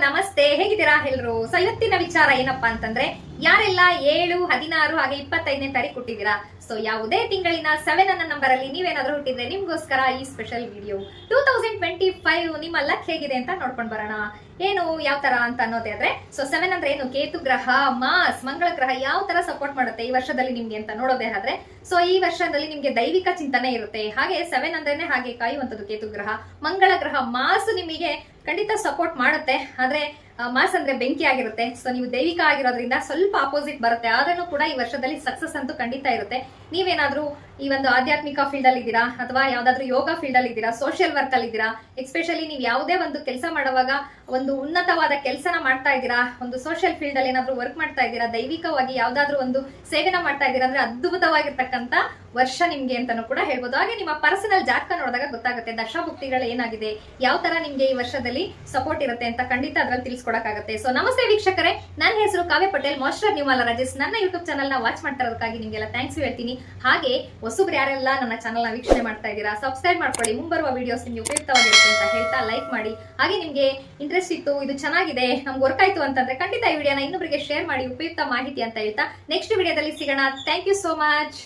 ನಮಸ್ತೆ, ಹೇಗಿದ್ದೀರಾ ಎಲ್ರು? ಸೊ ಇವತ್ತಿನ ವಿಚಾರ ಏನಪ್ಪಾ ಅಂತಂದ್ರೆ, ಯಾರೆಲ್ಲ 7, 16 ಹಾಗೆ 25ನೇ ತಾರೀಕು ಹುಟ್ಟಿದೀರಾ, ಸೊ ಯಾವುದೇ ತಿಂಗಳಿನ 7 ಅನ್ನ ನಂಬರ್ ಅಲ್ಲಿ ನೀವೇನಾದ್ರೂ ಹುಟ್ಟಿದ್ರೆ ನಿಮ್ಗೋಸ್ಕರ ಈ ಸ್ಪೆಷಲ್ ವಿಡಿಯೋ. 2025 ನಿಮ್ಮ ಲಕ್ ಹೇಗಿದೆ ಅಂತ ನೋಡ್ಕೊಂಡ್ ಬರೋಣ. ಏನು ಯಾವ ತರ ಅಂತ ಅನ್ನೋದೇ ಆದ್ರೆ, ಸೊ 7 ಅಂದ್ರೆ ಏನು? ಕೇತು ಗ್ರಹ, ಮಾಸ್, ಮಂಗಳ ಗ್ರಹ ಯಾವ ತರ ಸಪೋರ್ಟ್ ಮಾಡುತ್ತೆ ಈ ವರ್ಷದಲ್ಲಿ ನಿಮ್ಗೆ ಅಂತ ನೋಡೋದೇ ಆದ್ರೆ, ಸೊ ಈ ವರ್ಷದಲ್ಲಿ ನಿಮ್ಗೆ ದೈವಿಕ ಚಿಂತನೆ ಇರುತ್ತೆ. ಹಾಗೆ 7 ಅಂದ್ರೇನೆ ಹಾಗೆ ಕಾಯುವಂತದ್ದು ಕೇತು ಗ್ರಹ. ಮಂಗಳ ಗ್ರಹ ಮಾಸ್ ನಿಮಗೆ ಖಂಡಿತ ಸಪೋರ್ಟ್ ಮಾಡುತ್ತೆ. ಆದ್ರೆ ಮಾಸ್ ಅಂದ್ರೆ ಬೆಂಕಿ ಆಗಿರುತ್ತೆ. ಸೊ ನೀವು ದೈವಿಕ ಆಗಿರೋದ್ರಿಂದ ಸ್ವಲ್ಪ ಅಪೋಸಿಟ್ ಬರುತ್ತೆ. ಆದ್ರೂ ಕೂಡ ಈ ವರ್ಷದಲ್ಲಿ ಸಕ್ಸಸ್ ಅಂತೂ ಖಂಡಿತ ಇರುತ್ತೆ. ನೀವೇನಾದ್ರೂ ಈ ಒಂದು ಆಧ್ಯಾತ್ಮಿಕ ಫೀಲ್ಡ್ ಅಲ್ಲಿ ಇದ್ದೀರಾ, ಅಥವಾ ಯಾವ್ದಾದ್ರು ಯೋಗ ಫೀಲ್ಡ್ ಅಲ್ಲಿ ಇದ್ದೀರಾ, ಸೋಷಿಯಲ್ ವರ್ಕ್ ಅಲ್ಲಿ ಇದ್ದೀರಾ, ಎಸ್ಪೆಷಲಿ ನೀವು ಯಾವುದೇ ಒಂದು ಕೆಲಸ ಮಾಡುವಾಗ ಒಂದು ಉನ್ನತವಾದ ಕೆಲಸನ ಮಾಡ್ತಾ ಇದ್ದೀರಾ, ಒಂದು ಸೋಷಿಯಲ್ ಫೀಲ್ಡ್ ಅಲ್ಲಿ ಏನಾದ್ರೂ ವರ್ಕ್ ಮಾಡ್ತಾ ಇದ್ದೀರಾ, ದೈವಿಕವಾಗಿ ಯಾವ್ದಾದ್ರು ಒಂದು ಸೇವೆನ ಮಾಡ್ತಾ ಇದ್ದೀರಾ ಅಂದ್ರೆ ಅದ್ಭುತವಾಗಿರ್ತಕ್ಕಂತ ವರ್ಷ ನಿಮ್ಗೆ ಅಂತಾನು ಕೂಡ ಹೇಳ್ಬೋದು. ಹಾಗೆ ನಿಮ್ಮ ಪರ್ಸನಲ್ ಜಾತಕ ನೋಡಿದಾಗ ಗೊತ್ತಾಗುತ್ತೆ ದಶಾಭುಕ್ತಿಗಳು ಏನಾಗಿದೆ, ಯಾವ ತರ ನಿಮ್ಗೆ ಈ ವರ್ಷದಲ್ಲಿ ಸಪೋರ್ಟ್ ಇರುತ್ತೆ ಅಂತ ಖಂಡಿತ ಅದ್ರಲ್ಲಿ ತಿಳಿಸ್ಕೊಡಕ್ಕಾಗುತ್ತೆ. ಸೊ ನಮಸ್ತೆ ವೀಕ್ಷಕರೇ, ನನ್ನ ಹೆಸರು ಕಾವ್ಯ ಪಟೇಲ್, ಮಾಸ್ಟರ್ ನ್ಯೂಮಾಲ ರಾಜೇಶ್. ನನ್ನ ಯೂಟ್ಯೂಬ್ ಚಾನಲ್ ನ ವಾಚ್ ಮಾಡ್ತಾ ಇರೋದಕ್ಕಾಗಿ ನಿಮ್ಗೆಲ್ಲ ಥ್ಯಾಂಕ್ಸ್ ಹೇಳ್ತೀನಿ. ಹಾಗೆ ಹೊಸಬ್ರು ಯಾರೆಲ್ಲ ನನ್ನ ಚಾನಲ್ ನ ವೀಕ್ಷಣೆ ಮಾಡ್ತಾ ಇದ್ದೀರಾ, ಸಬ್ಸ್ಕ್ರೈಬ್ ಮಾಡ್ಕೊಳ್ಳಿ. ಮುಂಬರುವ ವಿಡಿಯೋಸ್ ನಿಮ್ಗೆ ಉಪಯುಕ್ತವಾಗಿರುತ್ತೆ ಅಂತ ಹೇಳ್ತಾ ಲೈಕ್ ಮಾಡಿ. ಹಾಗೆ ನಿಮ್ಗೆ ಇಂಟ್ರೆಸ್ಟ್ ಇತ್ತು, ಇದು ಚೆನ್ನಾಗಿದೆ, ನಮ್ಗೆ ವರ್ಕ್ ಆಯ್ತು ಅಂತಂದ್ರೆ ಖಂಡಿತ ಈ ವಿಡಿಯೋನ ಇನ್ನೊಬ್ಬರಿಗೆ ಶೇರ್ ಮಾಡಿ, ಉಪಯುಕ್ತ ಮಾಹಿತಿ ಅಂತ ಹೇಳ್ತಾ ನೆಕ್ಸ್ಟ್ ವಿಡಿಯೋದಲ್ಲಿ ಸಿಗೋಣ. Thank you so much.